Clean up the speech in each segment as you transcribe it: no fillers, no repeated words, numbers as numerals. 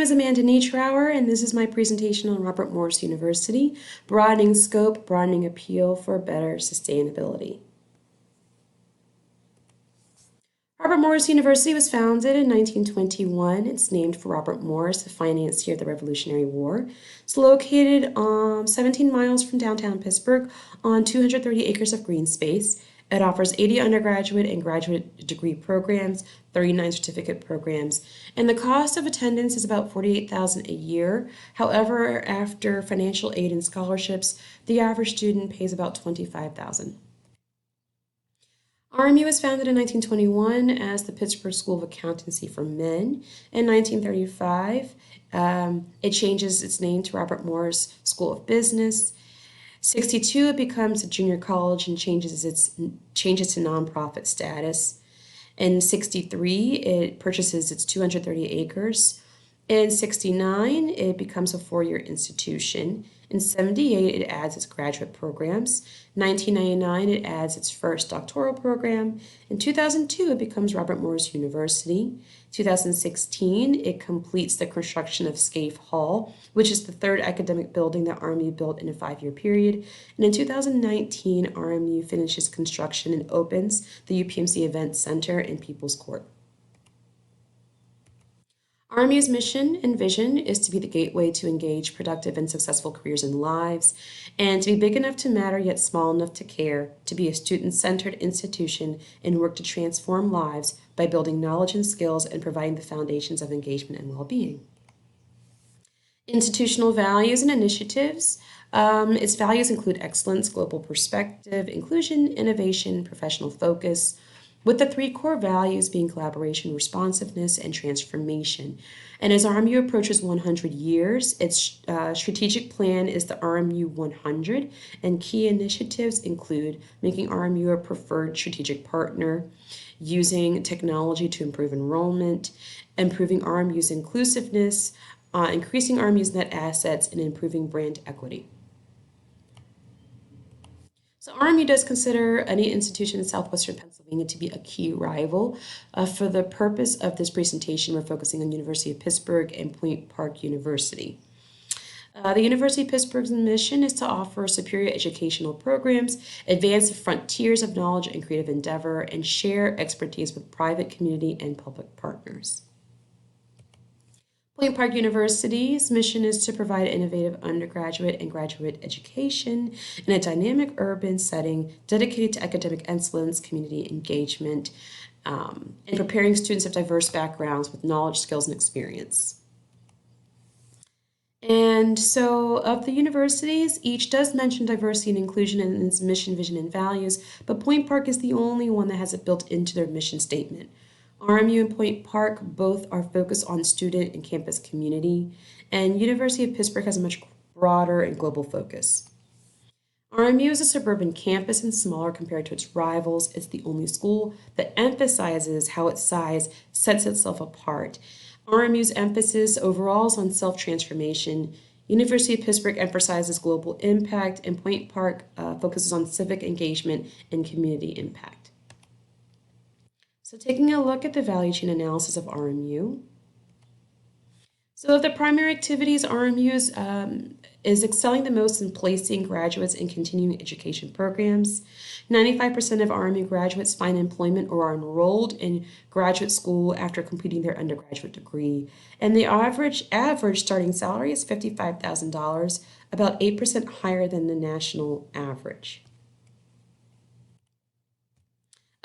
is Amanda Nietrauer, and this is my presentation on Robert Morris University, Broadening Scope, Broadening Appeal for Better Sustainability. Robert Morris University was founded in 1921. It's named for Robert Morris, the financier of the Revolutionary War. It's located 17 miles from downtown Pittsburgh on 230 acres of green space. It offers 80 undergraduate and graduate degree programs, 39 certificate programs, and the cost of attendance is about $48,000 a year. However, after financial aid and scholarships, the average student pays about $25,000. RMU was founded in 1921 as the Pittsburgh School of Accountancy for Men. In 1935, it changes its name to Robert Morris School of Business. 1962, it becomes a junior college and changes to nonprofit status. In 1963, it purchases its 230 acres. In 1969, it becomes a four-year institution. In 1978, it adds its graduate programs. In 1999, it adds its first doctoral program. In 2002, it becomes Robert Morris University. 2016, it completes the construction of Scaife Hall, which is the third academic building that RMU built in a 5-year period. And in 2019, RMU finishes construction and opens the UPMC Event Center in People's Court. RMU's mission and vision is to be the gateway to engage productive and successful careers and lives, and to be big enough to matter yet small enough to care, to be a student-centered institution and work to transform lives by building knowledge and skills and providing the foundations of engagement and well-being. Institutional values and initiatives. Its values include excellence, global perspective, inclusion, innovation, professional focus, with the 3 core values being collaboration, responsiveness, and transformation. And as RMU approaches 100 years, its strategic plan is the RMU 100, and key initiatives include making RMU a preferred strategic partner, using technology to improve enrollment, improving RMU's inclusiveness, increasing RMU's net assets, and improving brand equity. So RMU does consider any institution in southwestern Pennsylvania to be a key rival. For the purpose of this presentation, we're focusing on University of Pittsburgh and Point Park University. The University of Pittsburgh's mission is to offer superior educational programs, advance the frontiers of knowledge and creative endeavor, and share expertise with private, community, and public partners. Point Park University's mission is to provide innovative undergraduate and graduate education in a dynamic urban setting dedicated to academic excellence, community engagement, and preparing students of diverse backgrounds with knowledge, skills, and experience. And so of the universities, each does mention diversity and inclusion in its mission, vision, and values, but Point Park is the only one that has it built into their mission statement. RMU and Point Park both are focused on student and campus community, and University of Pittsburgh has a much broader and global focus. RMU is a suburban campus and smaller compared to its rivals. It's the only school that emphasizes how its size sets itself apart. RMU's emphasis overall is on self-transformation. University of Pittsburgh emphasizes global impact, and Point Park focuses on civic engagement and community impact. So taking a look at the value chain analysis of RMU. So of the primary activities, RMU is excelling the most in placing graduates in continuing education programs. 95% of RMU graduates find employment or are enrolled in graduate school after completing their undergraduate degree. And the average starting salary is $55,000, about 8% higher than the national average.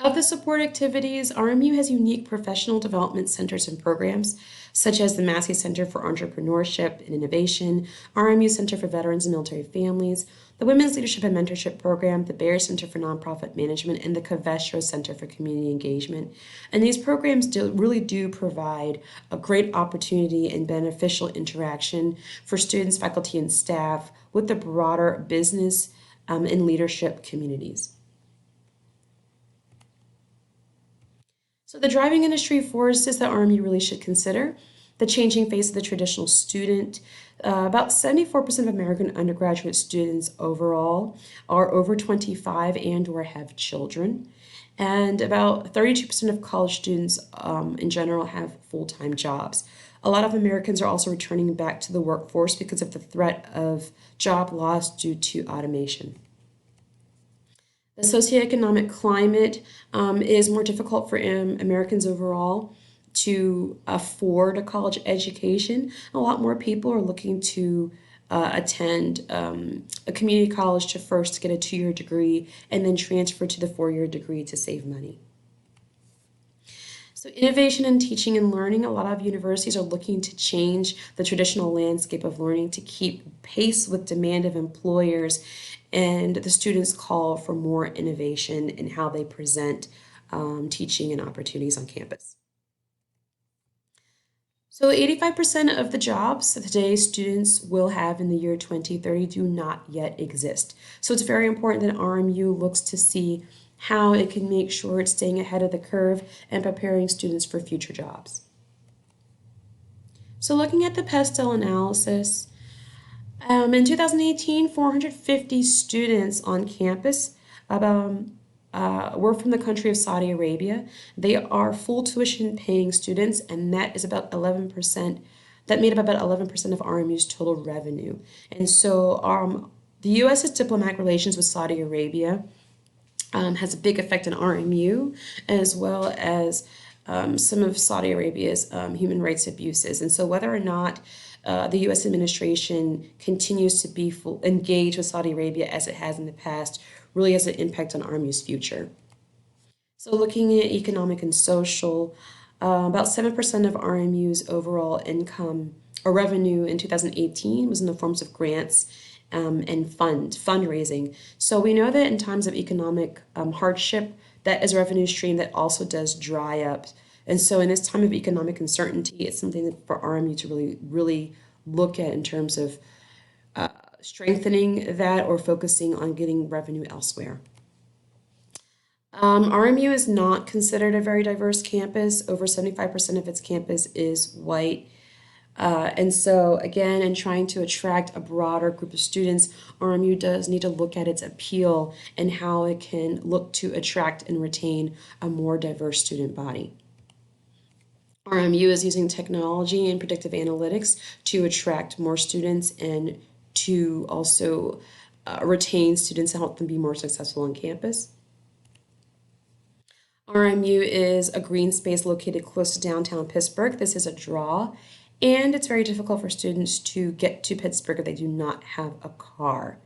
Of the support activities, RMU has unique professional development centers and programs, such as the Massey Center for Entrepreneurship and Innovation, RMU Center for Veterans and Military Families, the Women's Leadership and Mentorship Program, the Bayer Center for Nonprofit Management, and the Covestro Center for Community Engagement. And these programs really do provide a great opportunity and beneficial interaction for students, faculty, and staff with the broader business and leadership communities. So the driving industry forces that RMU really should consider: the changing face of the traditional student. About 74% of American undergraduate students overall are over 25 and or have children. And about 32% of college students in general have full-time jobs. A lot of Americans are also returning back to the workforce because of the threat of job loss due to automation. The socioeconomic climate is more difficult for Americans overall to afford a college education. A lot more people are looking to attend a community college to first get a 2-year degree and then transfer to the 4-year degree to save money. So innovation in teaching and learning, a lot of universities are looking to change the traditional landscape of learning to keep pace with demand of employers, and the students call for more innovation in how they present teaching and opportunities on campus. So 85% of the jobs that today's students will have in the year 2030 do not yet exist. So it's very important that RMU looks to see how it can make sure it's staying ahead of the curve and preparing students for future jobs. So looking at the PESTEL analysis, in 2018, 450 students on campus were from the country of Saudi Arabia. They are full tuition paying students, and that is about 11%. That made up about 11% of RMU's total revenue. And so the U.S.'s diplomatic relations with Saudi Arabia has a big effect on RMU, as well as some of Saudi Arabia's human rights abuses. And so whether or not the U.S. administration continues to be engaged with Saudi Arabia as it has in the past really has an impact on RMU's future. So looking at economic and social, about 7% of RMU's overall income or revenue in 2018 was in the forms of grants and fundraising. So we know that in times of economic hardship, that is a revenue stream that also does dry up. And so in this time of economic uncertainty, it's something that for RMU to really look at in terms of strengthening that or focusing on getting revenue elsewhere. RMU is not considered a very diverse campus. Over 75% of its campus is white. And so again, in trying to attract a broader group of students, RMU does need to look at its appeal and how it can look to attract and retain a more diverse student body. RMU is using technology and predictive analytics to attract more students and to also retain students and help them be more successful on campus. RMU is a green space located close to downtown Pittsburgh. This is a draw, and it's very difficult for students to get to Pittsburgh if they do not have a car.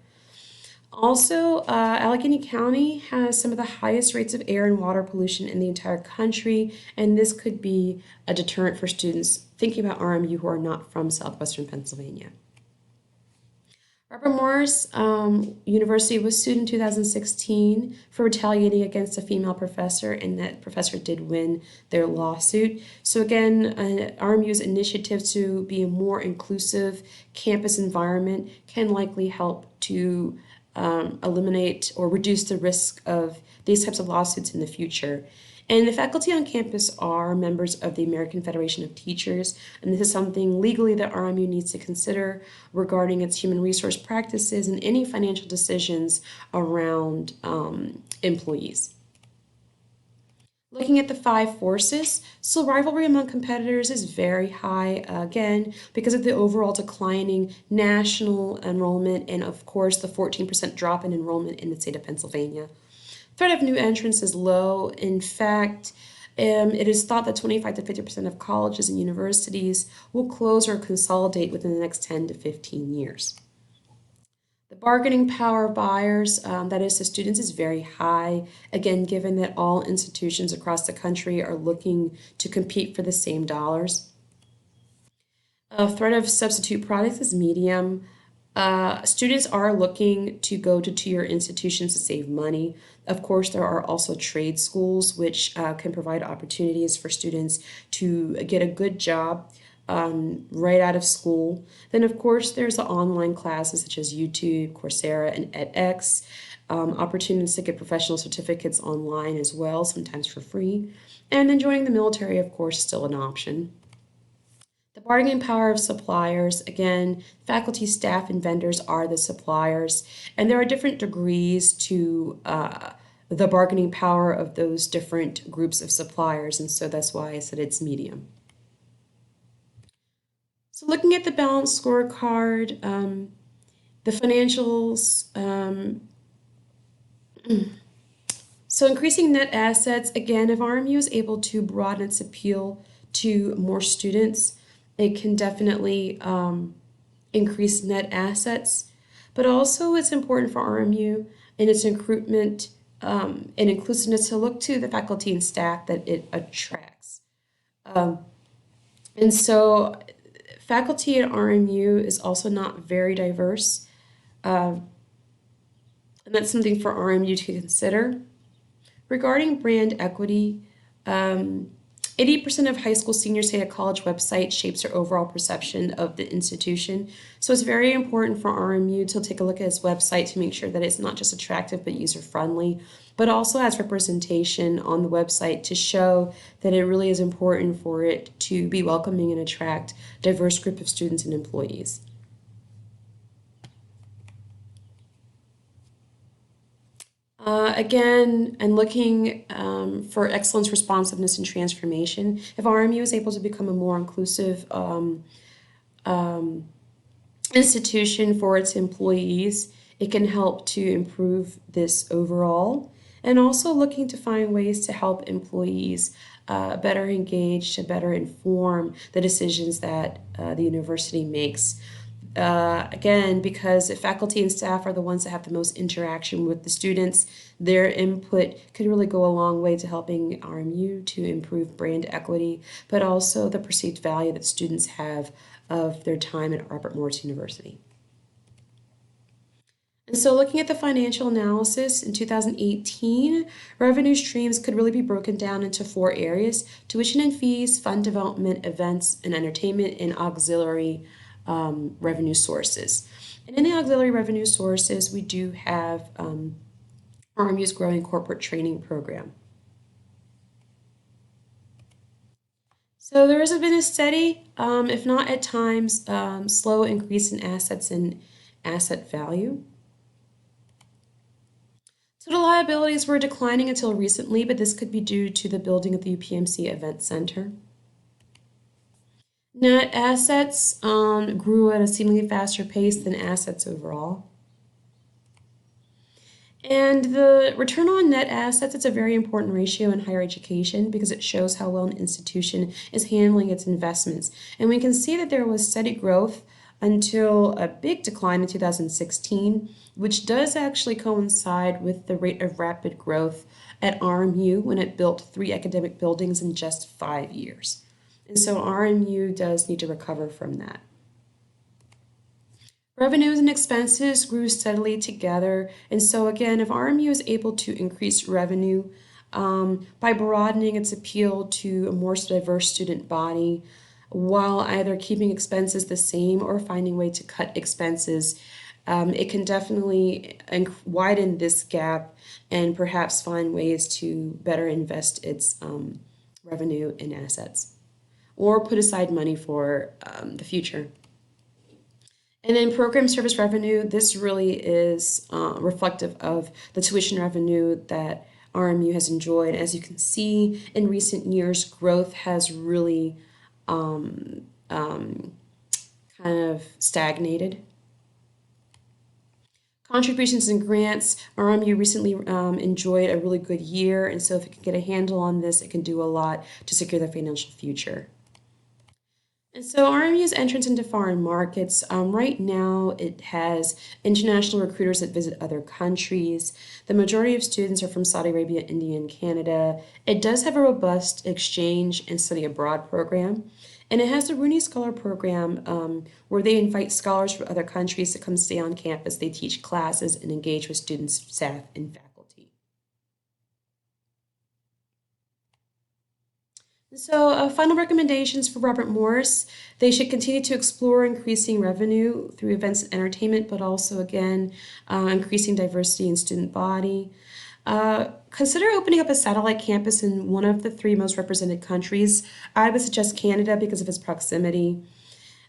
Also, Allegheny County has some of the highest rates of air and water pollution in the entire country, and this could be a deterrent for students thinking about RMU who are not from southwestern Pennsylvania. Robert Morris University was sued in 2016 for retaliating against a female professor, and that professor did win their lawsuit. So again, RMU's initiatives to be a more inclusive campus environment can likely help to eliminate or reduce the risk of these types of lawsuits in the future. And the faculty on campus are members of the American Federation of Teachers, and this is something legally that RMU needs to consider regarding its human resource practices and any financial decisions around employees. Looking at the 5 forces, so rivalry among competitors is very high, again, because of the overall declining national enrollment and, of course, the 14% drop in enrollment in the state of Pennsylvania. Threat of new entrants is low. In fact, it is thought that 25 to 50% of colleges and universities will close or consolidate within the next 10 to 15 years. The bargaining power of buyers, that is the students, is very high, again, given that all institutions across the country are looking to compete for the same dollars. Threat of substitute products is medium. Students are looking to go to 2-year institutions to save money. Of course, there are also trade schools which can provide opportunities for students to get a good job right out of school. Then, of course, there's the online classes such as YouTube, Coursera, and edX. Opportunities to get professional certificates online as well, sometimes for free. And then joining the military, of course, is still an option. The bargaining power of suppliers, again, faculty, staff, and vendors are the suppliers, and there are different degrees to the bargaining power of those different groups of suppliers, and so that's why I said it's medium. So looking at the balanced scorecard, the financials, so increasing net assets, again, if RMU is able to broaden its appeal to more students, it can definitely increase net assets. But also it's important for RMU in its recruitment and inclusiveness to look to the faculty and staff that it attracts. And so faculty at RMU is also not very diverse. And that's something for RMU to consider. Regarding brand equity, 80% of high school seniors say a college website shapes their overall perception of the institution. So it's very important for RMU to take a look at its website to make sure that it's not just attractive but user-friendly, but also has representation on the website to show that it really is important for it to be welcoming and attract a diverse group of students and employees. Again, and looking for excellence, responsiveness, and transformation, if RMU is able to become a more inclusive institution for its employees, it can help to improve this overall. And also looking to find ways to help employees better engage, to better inform the decisions that the university makes. Again, because if faculty and staff are the ones that have the most interaction with the students, their input could really go a long way to helping RMU to improve brand equity, but also the perceived value that students have of their time at Robert Morris University. And so looking at the financial analysis in 2018, revenue streams could really be broken down into 4 areas: tuition and fees, fund development, events and entertainment, and auxiliary revenue sources. And in the auxiliary revenue sources, we do have RMU's growing corporate training program. So there has been a steady, if not at times, slow increase in assets and asset value. Total liabilities were declining until recently, but this could be due to the building of the UPMC Event Center. Net assets grew at a seemingly faster pace than assets overall. And the return on net assets, it's a very important ratio in higher education because it shows how well an institution is handling its investments. And we can see that there was steady growth until a big decline in 2016, which does actually coincide with the rate of rapid growth at RMU when it built 3 academic buildings in just 5 years. And so RMU does need to recover from that. Revenues and expenses grew steadily together. And so again, if RMU is able to increase revenue by broadening its appeal to a more diverse student body, while either keeping expenses the same or finding a way to cut expenses, it can definitely widen this gap and perhaps find ways to better invest its revenue in assets, or put aside money for the future. And then program service revenue, this really is reflective of the tuition revenue that RMU has enjoyed. As you can see, in recent years, growth has really kind of stagnated. Contributions and grants, RMU recently enjoyed a really good year, and so if it can get a handle on this, it can do a lot to secure their financial future. And so RMU's entrance into foreign markets, right now it has international recruiters that visit other countries. The majority of students are from Saudi Arabia, India, and Canada. It does have a robust exchange and study abroad program. And it has the Rooney Scholar Program where they invite scholars from other countries to come stay on campus. They teach classes and engage with students, staff, and faculty. So final recommendations for Robert Morris: they should continue to explore increasing revenue through events and entertainment, but also, again, increasing diversity in student body. Consider opening up a satellite campus in one of the 3 most represented countries. I would suggest Canada because of its proximity.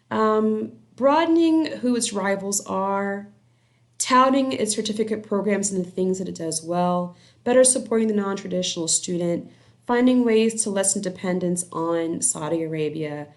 Broadening who its rivals are, touting its certificate programs and the things that it does well, better supporting the non-traditional student, finding ways to lessen dependence on Saudi Arabia,